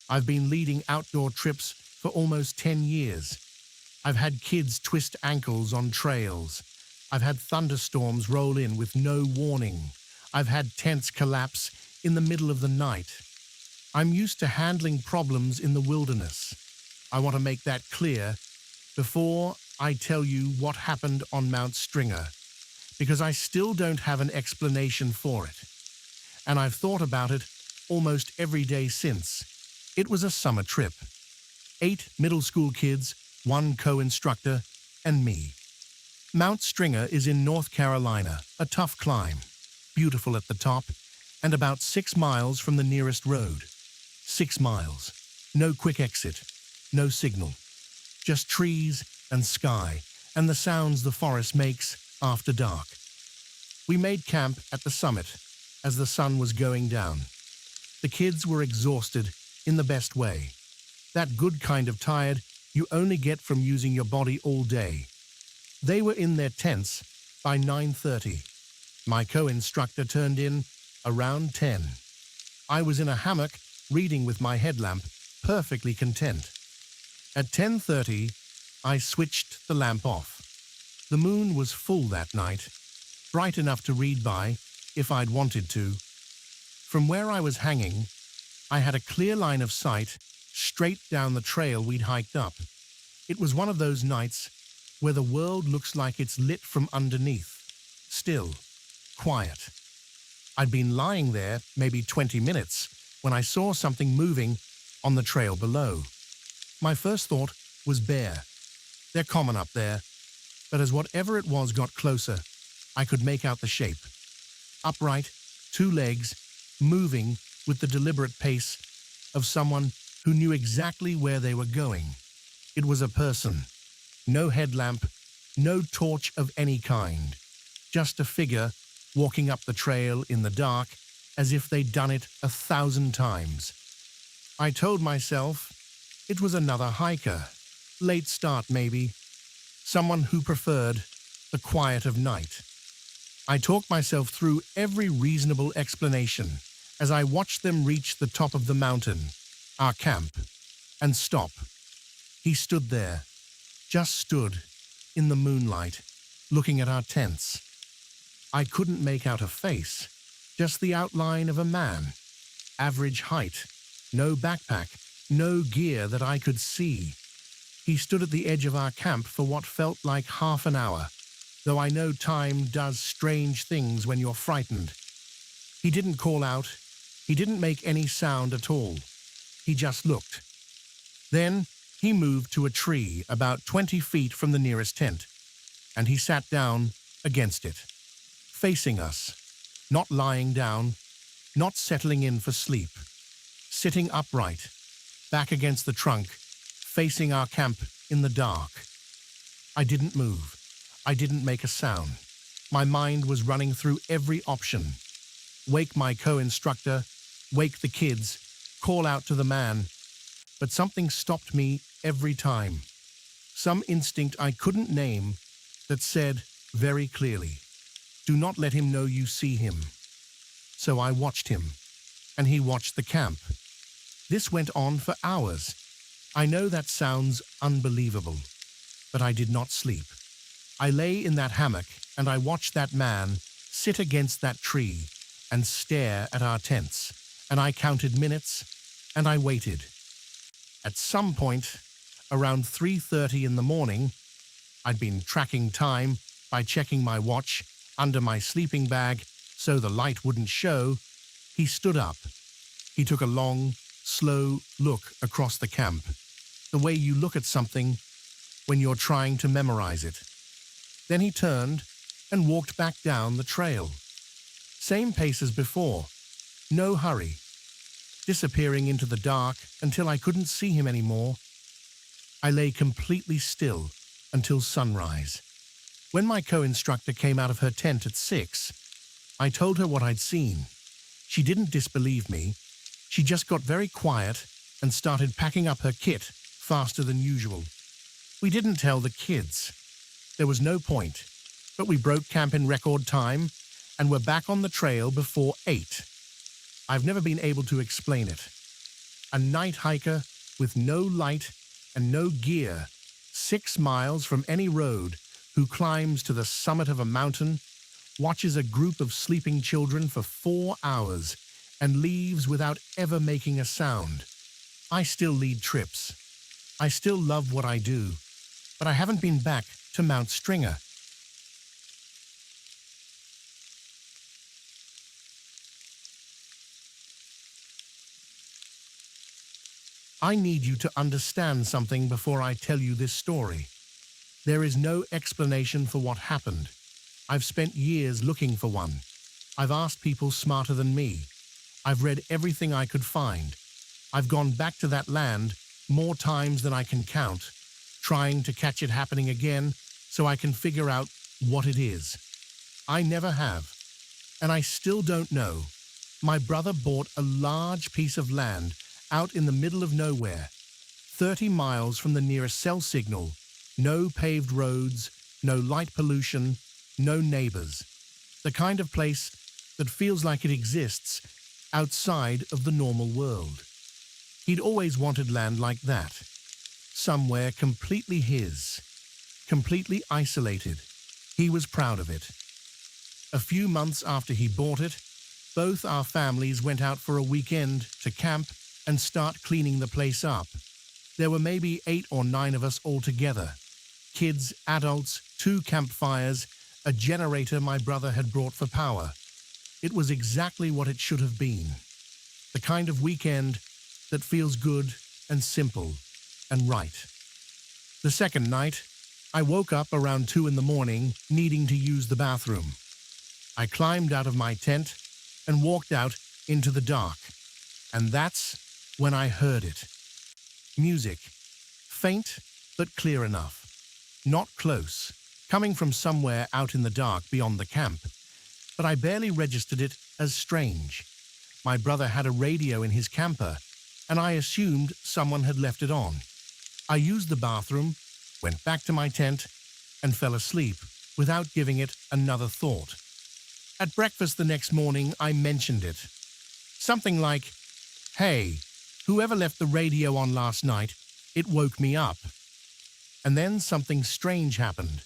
I've been leading outdoor trips for almost 10 years. I've had kids twist ankles on trails. I've had thunderstorms roll in with no warning. I've had tents collapse in the middle of the night. I'm used to handling problems in the wilderness. I want to make that clear before I tell you what happened on Mount Stringer, because I still don't have an explanation for it. And I've thought about it almost every day since. It was a summer trip. 8 middle school kids, 1 co-instructor, and me. Mount Stringer is in North Carolina, a tough climb, beautiful at the top, and about 6 miles from the nearest road. 6 miles. No quick exit, no signal. Just trees and sky, and the sounds the forest makes after dark. We made camp at the summit as the sun was going down. The kids were exhausted in the best way. That good kind of tired you only get from using your body all day. They were in their tents by 9:30. My co-instructor turned in around 10. I was in a hammock reading with my headlamp, perfectly content. At 10:30, I switched the lamp off. The moon was full that night, bright enough to read by if I'd wanted to. From where I was hanging, I had a clear line of sight straight down the trail we'd hiked up. It was one of those nights where the world looks like it's lit from underneath. Still, quiet. I'd been lying there maybe 20 minutes when I saw something moving on the trail below. My first thought was bear. They're common up there, but as whatever it was got closer, I could make out the shape. Upright, 2 legs, moving with the deliberate pace of someone who knew exactly where they were going. It was a person. No headlamp, no torch of any kind. Just a figure walking up the trail in the dark as if they'd done it 1,000 times. I told myself it was another hiker. Late start maybe. Someone who preferred the quiet of night. I talked myself through every reasonable explanation as I watched them reach the top of the mountain, our camp, and stop. He stood there, just stood, in the moonlight, looking at our tents. I couldn't make out a face, just the outline of a man. Average height, no backpack, no gear that I could see. He stood at the edge of our camp for what felt like half an hour, though I know time does strange things when you're frightened. He didn't call out. He didn't make any sound at all. He just looked. Then he moved to a tree about 20 feet from the nearest tent, and he sat down against it, facing us, not lying down, not settling in for sleep, sitting upright, back against the trunk, facing our camp in the dark. I didn't move. I didn't make a sound. My mind was running through every option. Wake my co-instructor, wake the kids, call out to the man. But something stopped me every time. Some instinct I couldn't name that said very clearly, do not let him know you see him. So I watched him, and he watched the camp. This went on for hours. I know that sounds unbelievable, but I did not sleep. I lay in that hammock and I watched that man sit against that tree and stare at our tents, and I counted minutes and I waited. At some point, around 3:30 in the morning, I'd been tracking time by checking my watch under my sleeping bag so the light wouldn't show. He stood up. He took a long, slow look across the camp, the way you look at something when you're trying to memorize it. Then he turned and walked back down the trail. Same pace as before, no hurry, disappearing into the dark until I couldn't see him anymore. I lay completely still until sunrise. When my co-instructor came out of her tent at 6, I told her what I'd seen. She didn't disbelieve me. She just got very quiet and started packing up her kit faster than usual. We didn't tell the kids. There was no point, but we broke camp in record time and were back on the trail before 8. I've never been able to explain it. A night hiker with no light and no gear, 6 miles from any road, who climbs to the summit of a mountain, watches a group of sleeping children for 4 hours, and leaves without ever making a sound. I still lead trips. I still love what I do, but I haven't been back to Mount Stringer. I need you to understand something before I tell you this story. There is no explanation for what happened. I've spent years looking for one. I've asked people smarter than me. I've read everything I could find. I've gone back to that land more times than I can count, trying to catch it happening again so I can figure out what it is. I never have, and I still don't know. My brother bought a large piece of land out in the middle of nowhere, 30 miles from the nearest cell signal, no paved roads, no light pollution, no neighbors. The kind of place that feels like it exists outside of the normal world. He'd always wanted land like that, somewhere completely his, completely isolated. He was proud of it. A few months after he bought it, both our families went out for a weekend to camp and start cleaning the place up. There were maybe 8 or 9 of us all together. Kids, adults, 2 campfires, a generator my brother had brought for power. It was exactly what it should have been. The kind of weekend that feels good and simple and right. The second night, I woke up around 2 in the morning, needing to use the bathroom. I climbed out of my tent and walked out into the dark. And that's when I heard it. Music. Faint, but clear enough. Not close, coming from somewhere out in the dark beyond the camp. But I barely registered it as strange. My brother had a radio in his camper, and I assumed someone had left it on. I used the bathroom, went back to my tent, and fell asleep without giving it another thought. At breakfast the next morning, I mentioned it. Something like, "Hey, whoever left the radio on last night, it woke me up." And then something strange happened.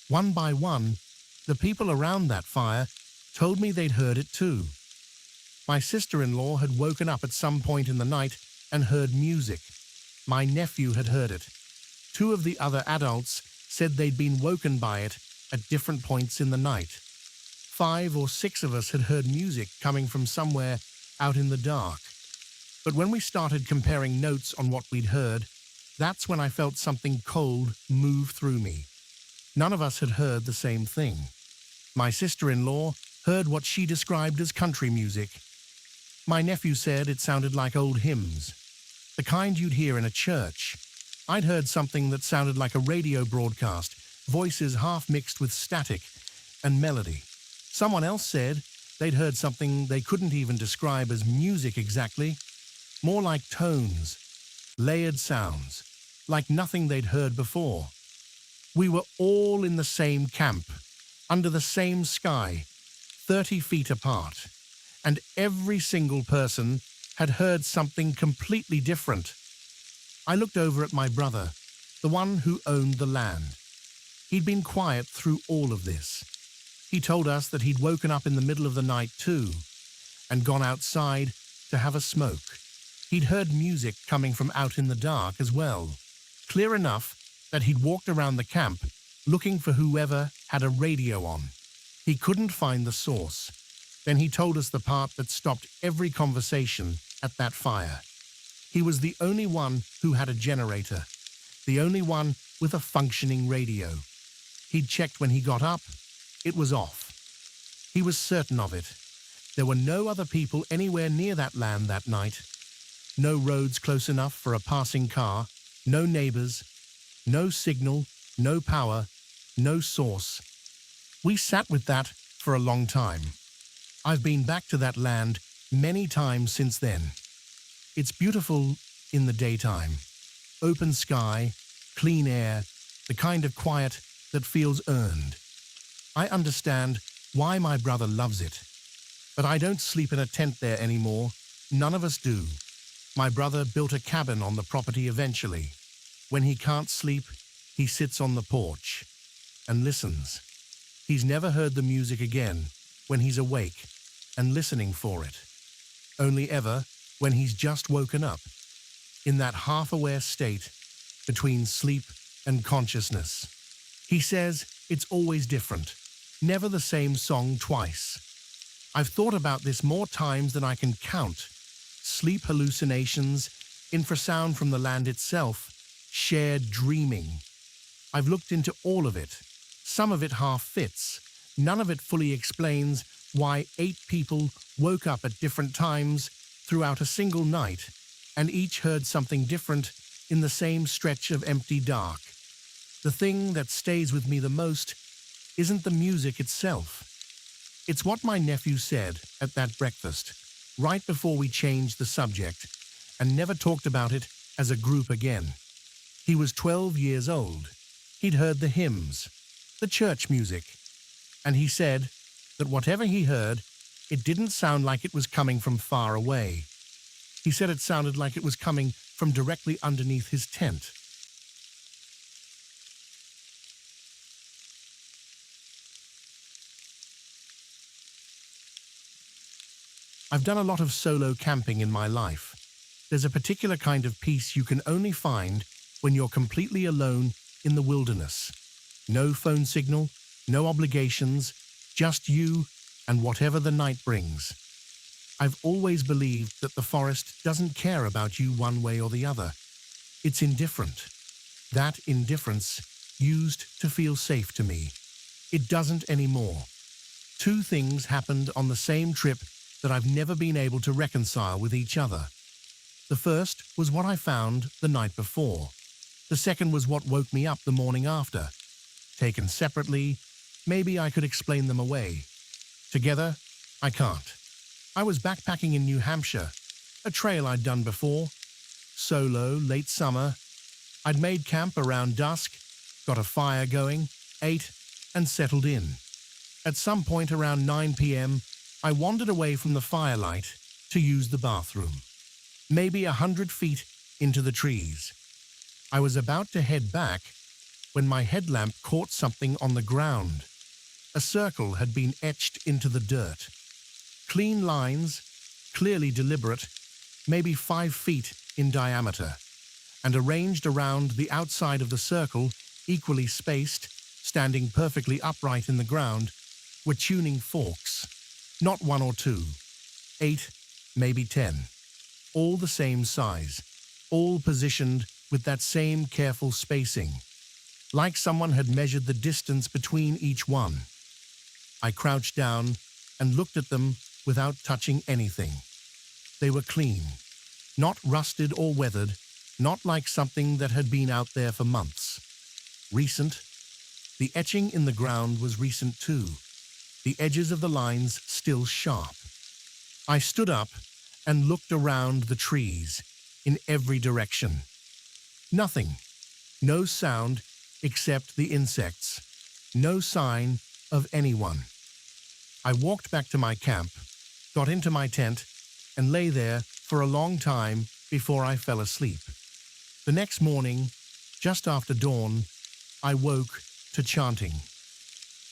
One by one, the people around that fire told me they'd heard it too. My sister-in-law had woken up at some point in the night and heard music. My nephew had heard it. 2 of the other adults said they'd been woken by it at different points in the night. 5 or 6 of us had heard music coming from somewhere out in the dark. But when we started comparing notes on what we'd heard, that's when I felt something cold move through me. None of us had heard the same thing. My sister-in-law heard what she described as country music. My nephew said it sounded like old hymns, the kind you'd hear in a church. I'd heard something that sounded like a radio broadcast, voices half mixed with static and melody. Someone else said they'd heard something they couldn't even describe as music exactly, more like tones, layered sounds, like nothing they'd heard before. We were all in the same camp, under the same sky, 30 feet apart, and every single person had heard something completely different. I looked over at my brother, the one who owned the land. He'd been quiet through all of this. He told us that he'd woken up in the middle of the night too, and gone outside to have a smoke. He'd heard music coming from out in the dark as well, clear enough that he'd walked around the camp looking for whoever had a radio on. He couldn't find the source. Then he told us the part that stopped every conversation at that fire. He was the only one who had a generator, the only one with a functioning radio. He'd checked when he got up. It was off. He was certain of it. There were no other people anywhere near that land that night. No roads close enough for a passing car, no neighbors, no signal, no power, no source. We sat with that for a long time. I've been back to that land many times since then. It's beautiful in the daytime. Open sky, clean air, the kind of quiet that feels earned. I understand why my brother loves it. But I don't sleep in a tent there anymore. None of us do. My brother built a cabin on the property eventually. When he can't sleep, he sits on the porch and listens. He's never heard the music again when he's awake and listening for it. Only ever when he's just woken up, in that half-aware state between sleep and consciousness. He says it's always different, never the same song twice. I've thought about this more times than I can count. Sleep hallucinations, infrasound from the land itself, shared dreaming. I've looked into all of it. Some of it half fits. None of it fully explains why 8 people woke up at different times throughout a single night and each heard something different in the same stretch of empty dark. The thing that stays with me the most isn't the music itself. It's what my nephew said at that breakfast, right before we changed the subject, and never talked about it as a group again. He was 12 years old. He'd heard the hymns, the church music, and he said that whatever he heard, it didn't sound like it was coming from far away. He said it sounded like it was coming from directly underneath his tent. I've done a lot of solo camping in my life. There's a particular kind of peace you can only find when you're completely alone in the wilderness. No phone signal, no obligations, just you and whatever the night brings. I've always believed that the forest doesn't care about you one way or the other. It's indifferent. That indifference used to feel safe to me. It doesn't anymore. 2 things happened on the same trip that I've never been able to reconcile with each other. The first was what I found the night before. The second was what woke me up the morning after. Taken separately, maybe I could explain them away. Together, I can't. I was backpacking in New Hampshire, a trail I'd done before. Solo, late summer. I'd made camp around dusk, got a fire going, ate, and settled in. At some point around 9 p.m., I wandered away from the firelight to use the bathroom. Maybe 100 feet into the trees. I was about to head back when my headlamp caught something on the ground. A circle had been etched into the dirt. Clean lines, clearly deliberate, maybe 5 feet in diameter, and arranged around the outside of the circle, equally spaced, standing perfectly upright in the ground, were tuning forks. Not 1 or 2, 8, maybe 10. All the same size, all positioned with that same careful spacing, like someone had measured the distance between each one. I crouched down and looked at them without touching anything. They were clean, not rusted or weathered, not like something that had been out there for months. Recent. The etching in the ground was recent too, the edges of the lines still sharp. I stood up and looked around the trees in every direction. Nothing. No sound except the insects. No sign of anyone. I walked back to my camp, got into my tent, and lay there for a long time before I fell asleep. The next morning, just after dawn, I woke to chanting.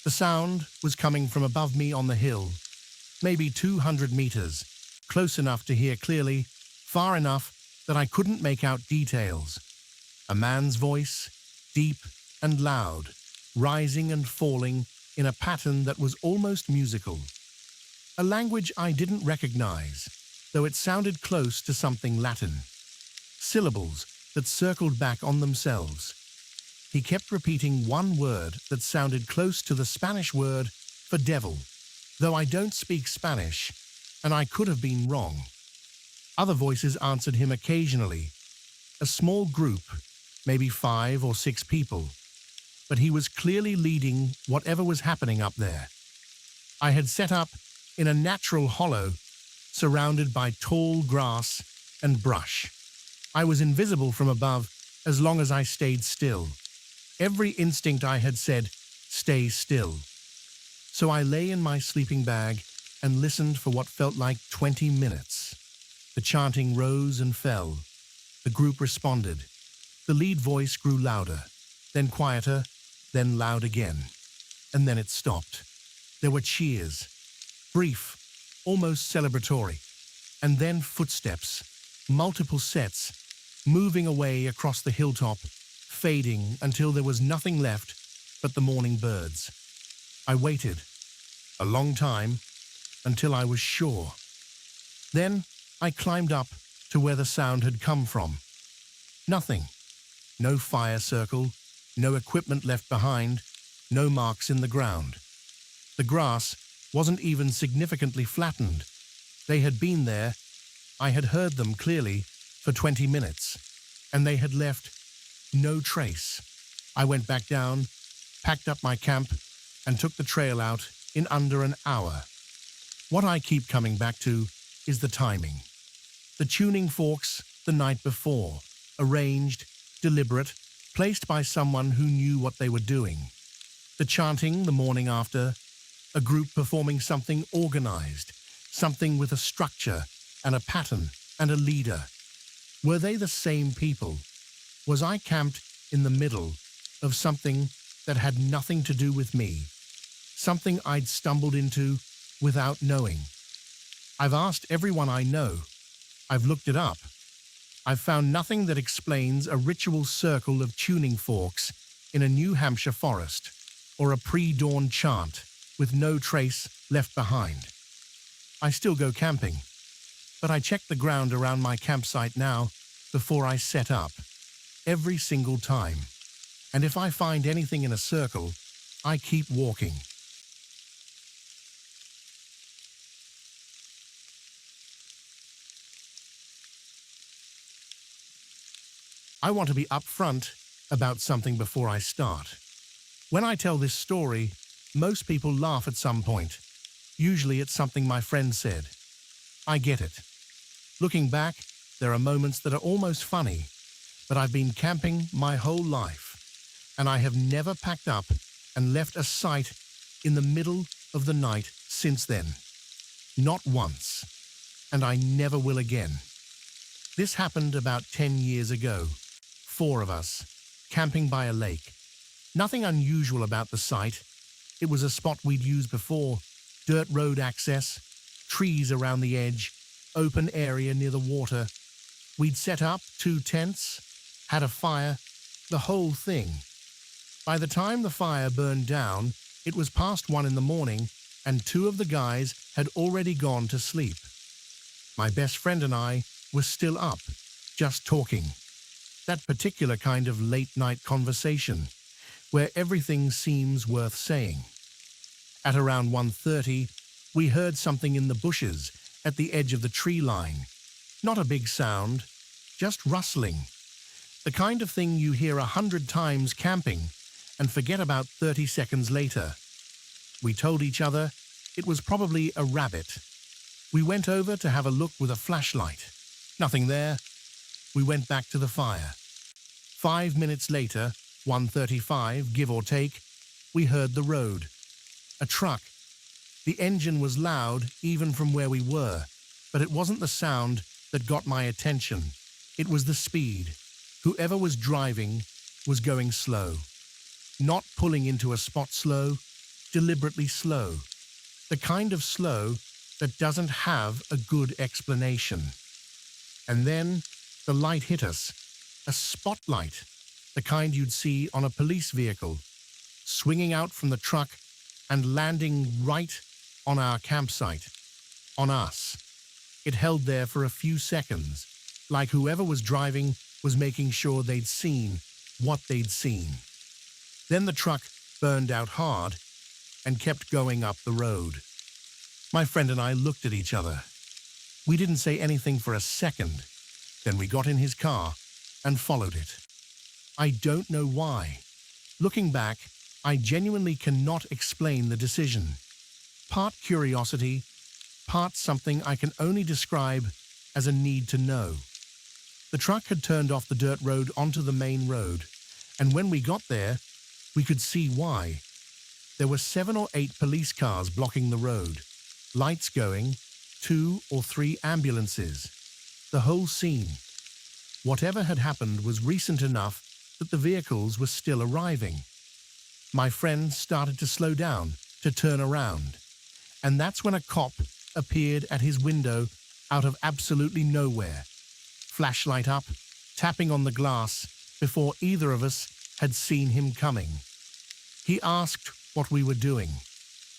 The sound was coming from above me on the hill, maybe 200 meters, close enough to hear clearly, far enough that I couldn't make out details. A man's voice, deep and loud, rising and falling in a pattern that was almost musical. A language I didn't recognize, though it sounded close to something Latin. Syllables that circled back on themselves. He kept repeating one word that sounded close to the Spanish word for devil, though I don't speak Spanish, and I could have been wrong. Other voices answered him occasionally. A small group, maybe 5 or 6 people, but he was clearly leading whatever was happening up there. I had set up in a natural hollow, surrounded by tall grass and brush. I was invisible from above as long as I stayed still. Every instinct I had said, stay still. So I lay in my sleeping bag and listened for what felt like 20 minutes. The chanting rose and fell. The group responded. The lead voice grew louder, then quieter, then loud again. And then it stopped. There were cheers, brief, almost celebratory, and then footsteps, multiple sets, moving away across the hilltop, fading until there was nothing left but the morning birds. I waited, a long time, until I was sure. Then I climbed up to where the sound had come from. Nothing. No fire circle, no equipment left behind, no marks in the ground. The grass wasn't even significantly flattened. They had been there, I had heard them clearly, for 20 minutes, and they had left no trace. I went back down, packed up my camp, and took the trail out in under an hour. What I keep coming back to is the timing. The tuning forks the night before, arranged, deliberate, placed by someone who knew what they were doing. The chanting the morning after, a group performing something organized, something with a structure and a pattern and a leader. Were they the same people? Was I camped in the middle of something that had nothing to do with me? Something I'd stumbled into without knowing. I've asked everyone I know. I've looked it up. I've found nothing that explains a ritual circle of tuning forks in a New Hampshire forest, or a pre-dawn chant with no trace left behind. I still go camping, but I check the ground around my campsite now before I set up, every single time. And if I find anything in a circle, I keep walking. I want to be upfront about something before I start. When I tell this story, most people laugh at some point. Usually it's something my friend said. I get it. Looking back, there are moments that are almost funny, but I've been camping my whole life, and I have never packed up and left a site in the middle of the night since then. Not once, and I never will again. This happened about 10 years ago. 4 of us, camping by a lake. Nothing unusual about the site. It was a spot we'd used before. Dirt road access, trees around the edge, open area near the water. We'd set up 2 tents, had a fire, the whole thing. By the time the fire burned down, it was past 1 in the morning, and 2 of the guys had already gone to sleep. My best friend and I were still up, just talking. That particular kind of late-night conversation, where everything seems worth saying. At around 1:30, we heard something in the bushes at the edge of the tree line. Not a big sound, just rustling. The kind of thing you hear 100 times camping and forget about 30 seconds later. We told each other it was probably a rabbit. We went over to have a look with a flashlight. Nothing there. We went back to the fire. 5 minutes later, 1:35, give or take, we heard the road. A truck. The engine was loud even from where we were, but it wasn't the sound that got my attention. It was the speed. Whoever was driving was going slow. Not pulling into a spot slow, deliberately slow. The kind of slow that doesn't have a good explanation. And then the light hit us. A spotlight, the kind you'd see on a police vehicle, swinging out from the truck and landing right on our campsite, on us. It held there for a few seconds, like whoever was driving was making sure they'd seen what they'd seen. Then the truck burned out hard and kept going up the road. My friend and I looked at each other. We didn't say anything for a second. Then we got in his car and followed it. I don't know why. Looking back, I genuinely cannot explain the decision. Part curiosity, part something I can only describe as a need to know. The truck had turned off the dirt road onto the main road, and when we got there, we could see why. There were 7 or 8 police cars blocking the road, lights going, 2 or 3 ambulances. the whole scene. Whatever had happened was recent enough that the vehicles were still arriving. My friend started to slow down, to turn around. And that's when a cop appeared at his window out of absolutely nowhere. Flashlight up, tapping on the glass before either of us had seen him coming. He asked what we were doing.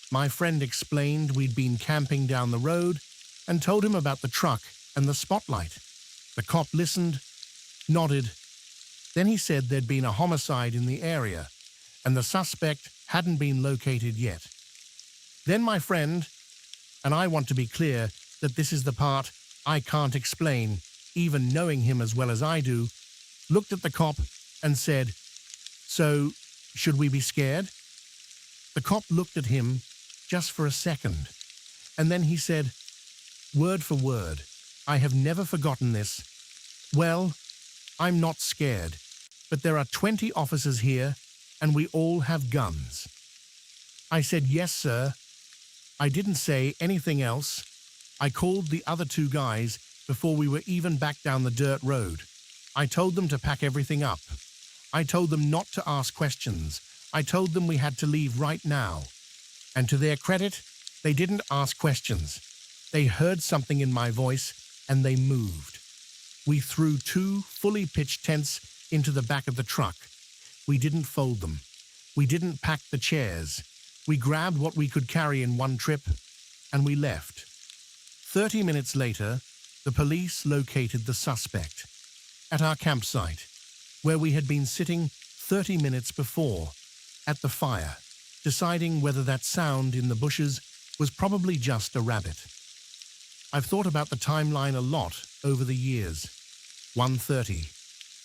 My friend explained we'd been camping down the road and told him about the truck and the spotlight. The cop listened, nodded. Then he said there'd been a homicide in the area and the suspect hadn't been located yet. Then my friend, and I want to be clear that this is the part I can't explain, even knowing him as well as I do, looked at the cop and said, "So, should we be scared?" The cop looked at him just for a second, and then he said, word for word, "I have never forgotten this. Well, I'm not scared, but there are 20 officers here, and we all have guns." I said, "Yes, sir." I didn't say anything else. I called the other two guys before we were even back down the dirt road. I told them to pack everything up. I told them not to ask questions. I told them we had to leave right now. And to their credit, they didn't ask questions. They heard something in my voice and they moved. We threw 2 fully pitched tents into the back of the truck. We didn't fold them. We didn't pack the chairs. We grabbed what we could carry in one trip and we left. 30 minutes later, the police located the suspect at our campsite, where we had been sitting 30 minutes before, at the fire, deciding whether that sound in the bushes was probably just a rabbit. I've thought about the timeline a lot over the years. 1:30,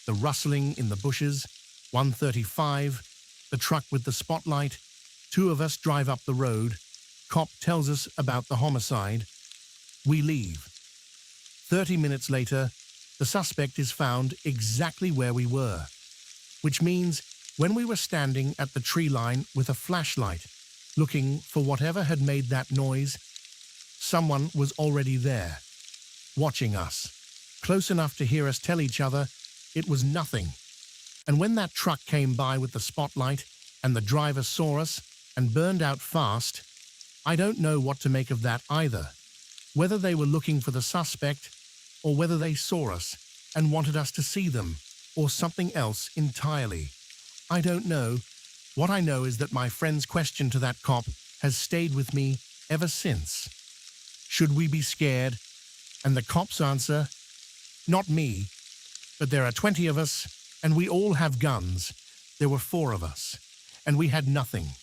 the rustling in the bushes. 1:35, the truck with the spotlight. 2 of us drive up the road. Cop tells us about the homicide. We leave. 30 minutes later, the suspect is found exactly where we were, which means when we were standing at the tree line with a flashlight, looking for whatever had made that noise, someone was already there, watching us, close enough to hear us tell each other it was nothing. And when that truck came by with the spotlight and the driver saw us and burned out fast, I don't know what to make of that either. Whether they were looking for the suspect or whether they saw us and wanted us to see them or something else entirely. I don't know. What I know is that my friend's question to that cop has stayed with me ever since. Should we be scared? And the cop's answer, not me, but there are 20 of us and we all have guns. There were 4 of us and we had nothing.